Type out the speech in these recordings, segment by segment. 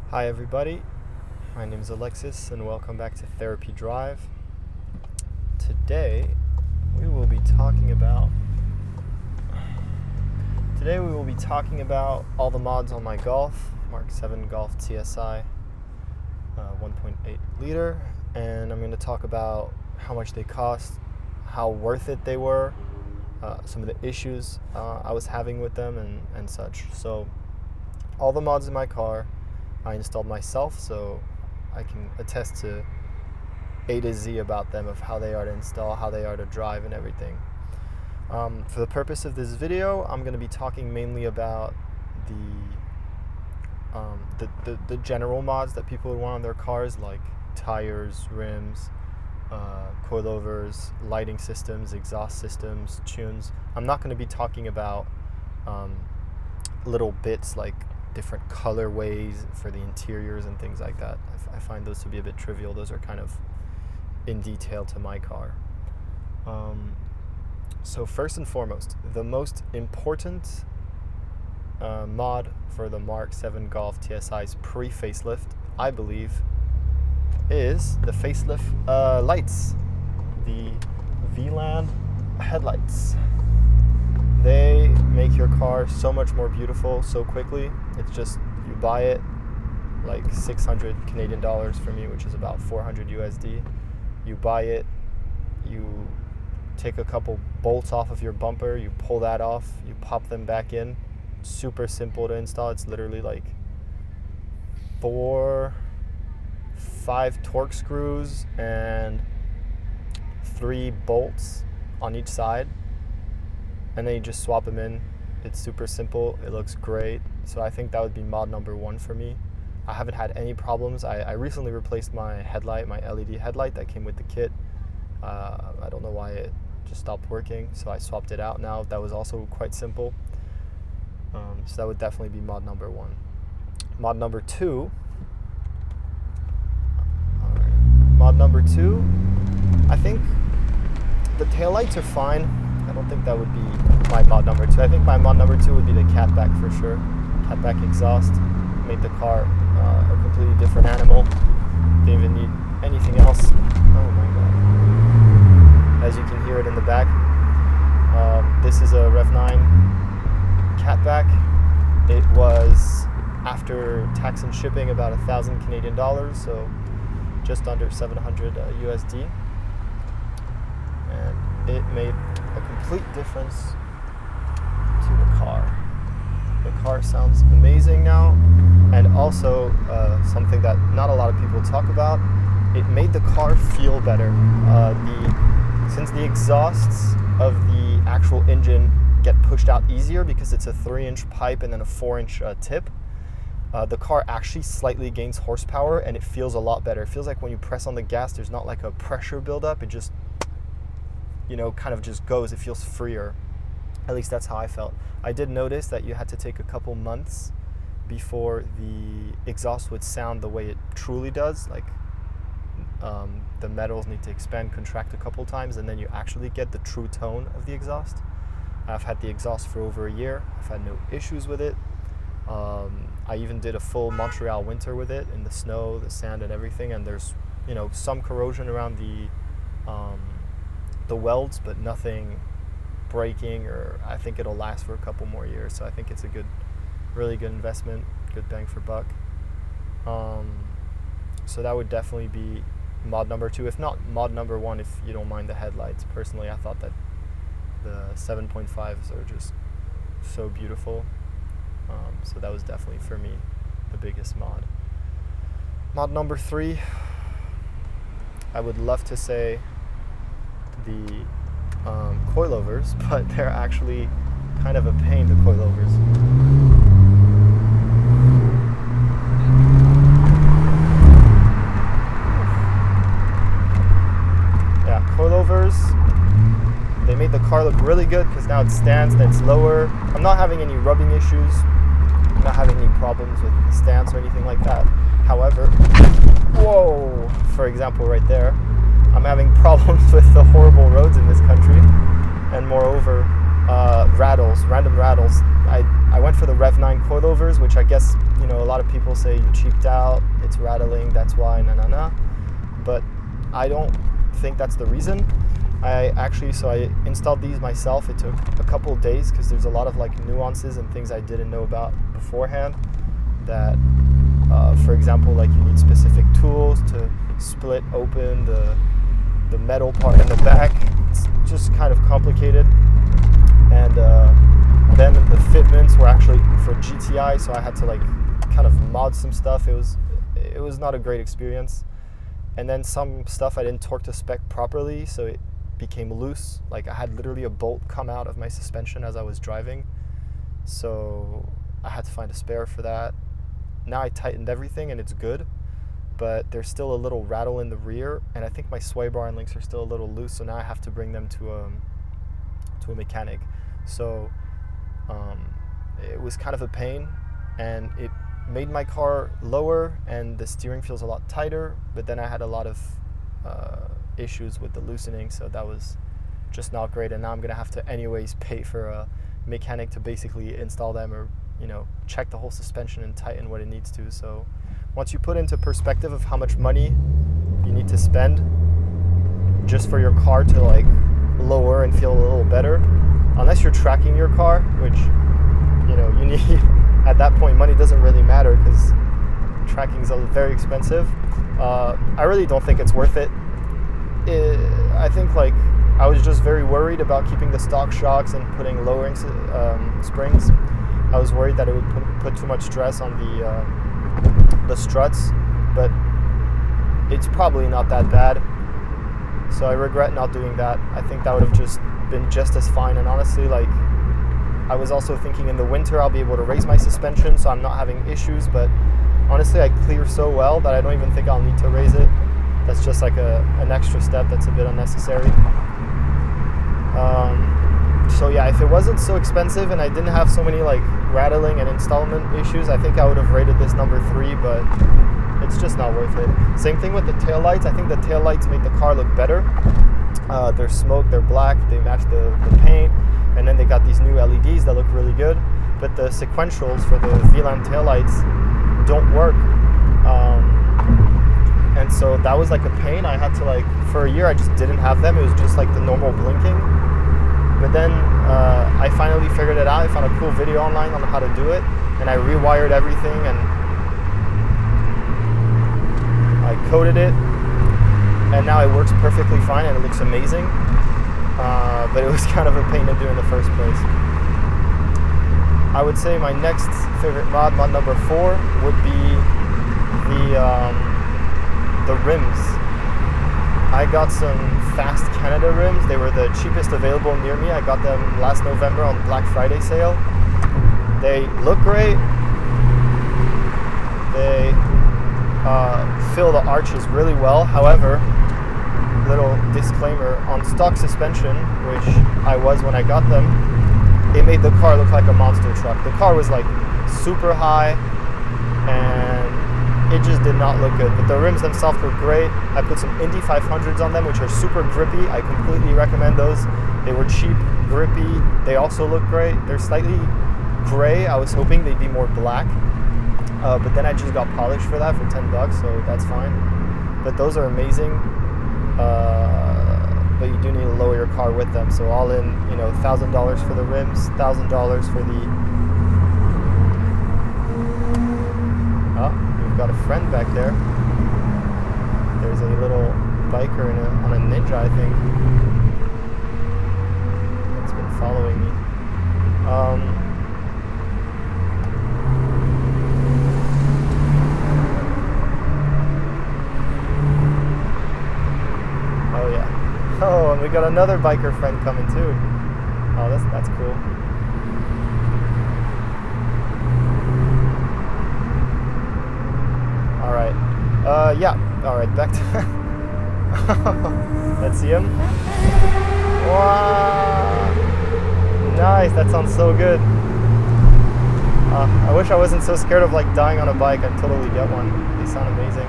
Hi everybody, my name is Alexis and welcome back to Therapy Drive. Today we will be talking about all the mods on my Golf, MK7 Golf TSI 1.8 liter, and I'm going to talk about how much they cost, how worth it they were, some of the issues I was having with them and such. So all the mods in my car I installed myself, so I can attest to A to Z about them, of how they are to install, how they are to drive, and everything. For the purpose of this video, I'm going to be talking mainly about the general mods that people would want on their cars, like tires, rims, coilovers, lighting systems, exhaust systems, tunes. I'm not going to be talking about little bits like different colorways for the interiors and things like that. I find those to be a bit trivial. Those are kind of in detail to my car. So first and foremost, the most important mod for the MK7 Golf TSI's pre-facelift, I believe, is the facelift lights, the Vland headlights. They make your car so much more beautiful so quickly. It's just, you buy it, like 600 Canadian dollars for me, which is about 400 USD. You buy it, you take a couple bolts off of your bumper, you pull that off, you pop them back in. Super simple to install. It's literally like 4-5 torque screws and 3 bolts on each side, and then you just swap them in. It's super simple. It looks great. So I think that would be mod number 1 for me. I haven't had any problems. I recently replaced my headlight, my LED headlight that came with the kit. I don't know why it just stopped working, so I swapped it out now. That was also quite simple. So that would definitely be mod number 1. Mod number 2. Alright. Mod number 2, I think the taillights are fine. I don't think that would be my mod number 2. I think my mod number 2 would be the catback for sure. Catback exhaust made the car a completely different animal. Didn't even need anything else. Oh my god. As you can hear it in the back. This is a Rev9 catback. It was, after tax and shipping, about 1,000 Canadian dollars, so just under 700 USD. And it made a complete difference to the car. The car sounds amazing now, and also something that not a lot of people talk about, it made the car feel better. Since the exhausts of the actual engine get pushed out easier because it's a 3-inch pipe and then a 4-inch tip, the car actually slightly gains horsepower and it feels a lot better. It feels like when you press on the gas, there's not like a pressure buildup. It just, kind of just goes. It feels freer. At least that's how I felt. I did notice that you had to take a couple months before the exhaust would sound the way it truly does. Like the metals need to expand, contract a couple times, and then you actually get the true tone of the exhaust. I've had the exhaust for over a year. I've had no issues with it. I even did a full Montreal winter with it, in the snow, the sand, and everything. And there's, some corrosion around the welds, but nothing breaking, or I think it'll last for a couple more years. So I think it's a really good investment, good bang for buck. So that would definitely be mod number 2, if not mod number 1, if you don't mind the headlights. Personally, I thought that the 7.5s are just so beautiful. So that was definitely, for me, the biggest mod. Mod number 3, I would love to say the coilovers, but they're actually kind of a pain, the coilovers. Yeah, coilovers, they made the car look really good because now it stands and it's lower. I'm not having any rubbing issues. I'm not having any problems with the stance or anything like that. However, whoa, for example right there, I'm having problems with the horrible roads in this country, and moreover, random rattles. I went for the Rev9 Coilovers. coilovers, which I guess, you know, a lot of people say you cheaped out, it's rattling, that's why, but I don't think that's the reason. I installed these myself. It took a couple of days because there's a lot of like nuances and things I didn't know about beforehand. That, for example, like you need specific tools to split open the metal part in the back. It's just kind of complicated. And then the fitments were actually for GTI, so I had to like kind of mod some stuff. It was not a great experience. And then some stuff I didn't torque to spec properly, so it became loose. Like I had literally a bolt come out of my suspension as I was driving. So I had to find a spare for that. Now I tightened everything and it's good, but there's still a little rattle in the rear, and I think my sway bar and links are still a little loose, so now I have to bring them to a mechanic. So it was kind of a pain, and it made my car lower and the steering feels a lot tighter, but then I had a lot of issues with the loosening, so that was just not great. And now I'm gonna have to anyways pay for a mechanic to basically install them, or, you know, check the whole suspension and tighten what it needs to. So once you put into perspective of how much money you need to spend just for your car to like lower and feel a little better, unless you're tracking your car, which, you know, you need at that point money doesn't really matter because tracking is very expensive. I really don't think it's worth it. I think like I was just very worried about keeping the stock shocks and putting lowering springs. I was worried that it would put too much stress on the struts, but it's probably not that bad. So I regret not doing that. I think that would have just been just as fine. And honestly, like, I was also thinking in the winter I'll be able to raise my suspension, so I'm not having issues, but honestly I clear so well that I don't even think I'll need to raise it. That's just like an extra step that's a bit unnecessary. So yeah, if it wasn't so expensive and I didn't have so many like rattling and installment issues, I think I would have rated this number 3, but it's just not worth it. Same thing with the taillights. I think the taillights made the car look better. They're smoke, they're black, they match the paint, and then they got these new LEDs that look really good, but the sequentials for the Vland taillights don't work. And so that was like a pain. I had to like, for a year I just didn't have them. It was just like the normal blinking. But then I finally figured it out. I found a cool video online on how to do it, and I rewired everything and I coded it, and now it works perfectly fine and it looks amazing. But it was kind of a pain to do in the first place. I would say my next favorite mod number 4, would be the rims. I got some Fast Canada rims. They were the cheapest available near me. I got them last November on Black Friday sale. They look great. They fill the arches really well. However, little disclaimer, on stock suspension, which I was when I got them, it made the car look like a monster truck. The car was like super high and it just did not look good, but the rims themselves were great. I put some Indy 500s on them, which are super grippy. I completely recommend those. They were cheap, grippy. They also look great. They're slightly gray. I was hoping they'd be more black, but then I just got polished for that for $10, so that's fine. But those are amazing. But you do need to lower your car with them. So all in, you know, $1,000 for the rims, $1,000 for the. Got a friend back there. There's a little biker on a Ninja, I think, that's been following me. Oh yeah. Oh, and we got another biker friend coming too. Oh, that's cool. Yeah, alright, back to... Let's see him. Wow! Nice, that sounds so good. I wish I wasn't so scared of like dying on a bike. I'd totally get one. They sound amazing.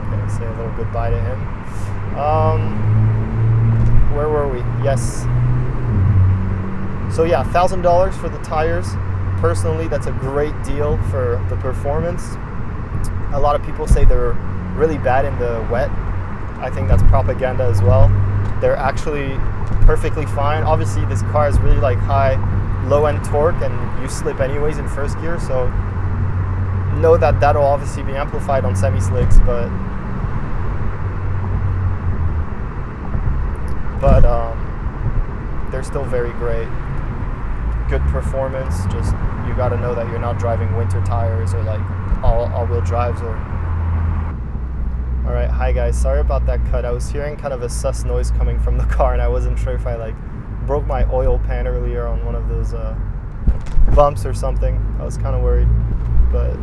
Okay, say a little goodbye to him. Where were we? Yes. So yeah, $1,000 for the tires. Personally, that's a great deal for the performance. A lot of people say they're really bad in the wet. I think that's propaganda as well. They're actually perfectly fine. Obviously, this car is really like high, low-end torque, and you slip anyways in first gear, so know that that'll obviously be amplified on semi-slicks, but they're still very great. Good performance, just you got to know that you're not driving winter tires or like all-wheel drives. Or all right, hi guys, sorry about that cut. I was hearing kind of a sus noise coming from the car, and I wasn't sure if I like broke my oil pan earlier on one of those bumps or something. I was kind of worried, but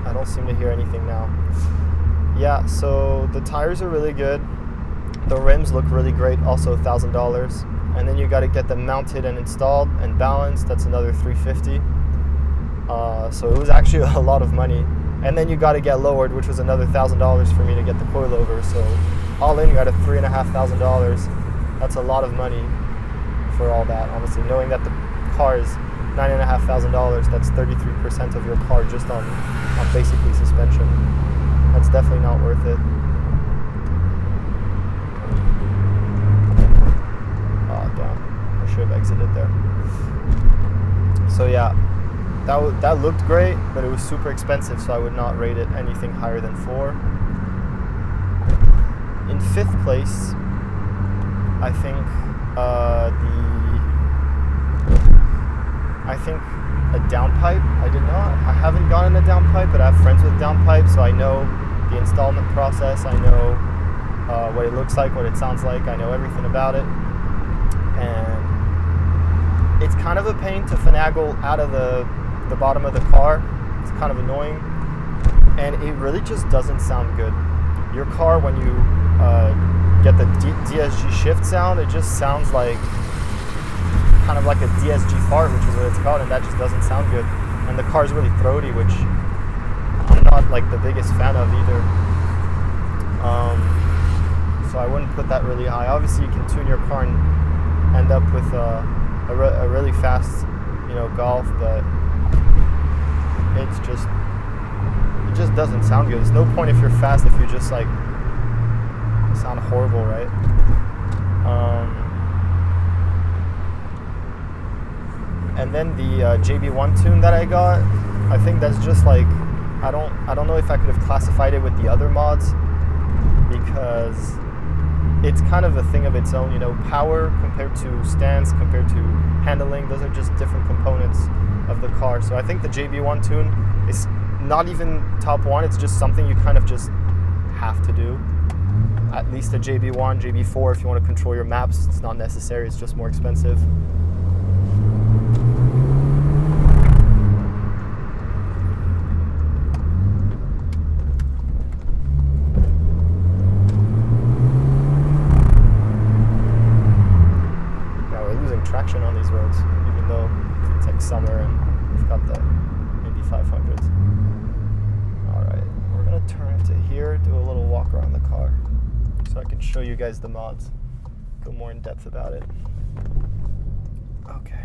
I don't seem to hear anything now. Yeah, so the tires are really good. The rims look really great, also $1,000. And then you got to get them mounted and installed and balanced. That's another $350. So it was actually a lot of money. And then you got to get lowered, which was another $1,000 for me to get the coilovers. So all in, you got a $3,500. That's a lot of money for all that. Honestly, knowing that the car is $9,500, that's 33% of your car just on basically suspension. That's definitely not worth it. I should have exited there. So yeah, that looked great, but it was super expensive, so I would not rate it anything higher than 4. In 5th place, I think a downpipe. I haven't gotten a downpipe, but I have friends with downpipe, so I know the installment process. I know what it looks like, what it sounds like. I know everything about it. And it's kind of a pain to finagle out of the bottom of the car. It's kind of annoying, and it really just doesn't sound good. Your car, when you get the DSG shift sound, it just sounds like kind of like a DSG fart, which is what it's called, and that just doesn't sound good. And the car's really throaty, which I'm not like the biggest fan of either. So I wouldn't put that really high. Obviously, you can tune your car and end up with a really fast, Golf, but it just doesn't sound good. There's no point if you're fast if you just like sound horrible, right? And then the JB1 Tune that I got, I think that's just like, I don't know if I could have classified it with the other mods, because it's kind of a thing of its own, power compared to stance, compared to handling. Those are just different components of the car. So I think the JB1 Tune is not even top 1. It's just something you kind of just have to do. At least a JB1, JB4, if you want to control your maps, it's not necessary. It's just more expensive. Traction on these roads, even though it's like summer and we've got the Indy 500s. Alright, we're going to turn into here, do a little walk around the car so I can show you guys the mods, go more in depth about it. Okay.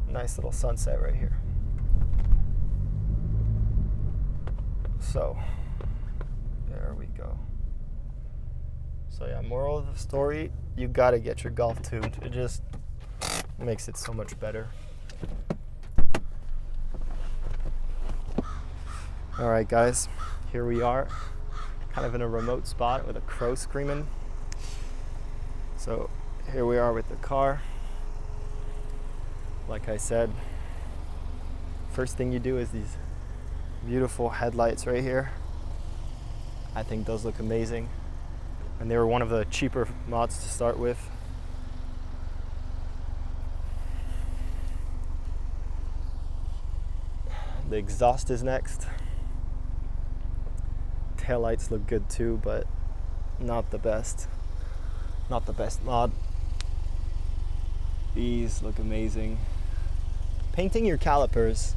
Nice little sunset right here. So, there we go. So yeah, moral of the story, you gotta get your Golf tuned. It just makes it so much better. Alright guys, here we are, kind of in a remote spot with a crow screaming. So here we are with the car. Like I said, first thing you do is these beautiful headlights right here. I think those look amazing. And they were one of the cheaper mods to start with. The exhaust is next. Taillights look good too, but not the best. Not the best mod. These look amazing. Painting your calipers,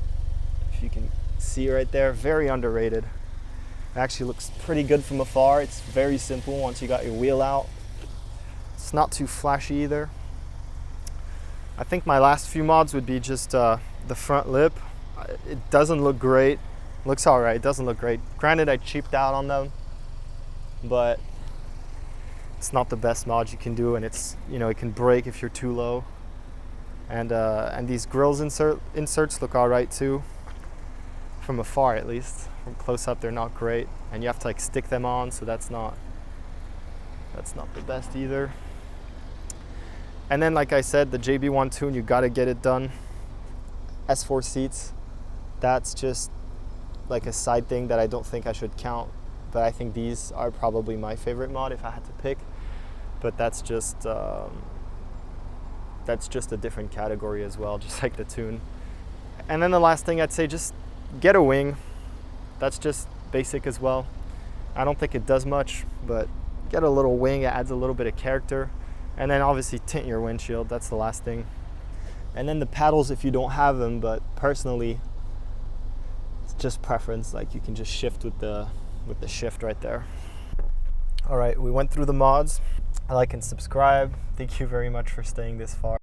if you can See right there, very underrated. It actually looks pretty good from afar. It's very simple once you got your wheel out. It's not too flashy either. I think my last few mods would be just the front lip. It doesn't look great. Looks all right, it doesn't look great. Granted, I cheaped out on them, but it's not the best mod you can do, and it's, you know, it can break if you're too low. And these grills inserts look all right too, from afar at least. From close up, they're not great, and you have to like stick them on, so that's not the best either. And then, like I said, the JB1 Tune, you gotta get it done. S4 seats, that's just like a side thing that I don't think I should count, but I think these are probably my favorite mod if I had to pick. But that's just a different category as well, just like the Tune. And then the last thing I'd say, just get a wing. That's just basic as well. I don't think it does much, but get a little wing, it adds a little bit of character. And then obviously tint your windshield, that's the last thing. And then the paddles if you don't have them, but personally, it's just preference. Like you can just shift with the shift right there. All right, we went through the mods. Like and subscribe. Thank you very much for staying this far.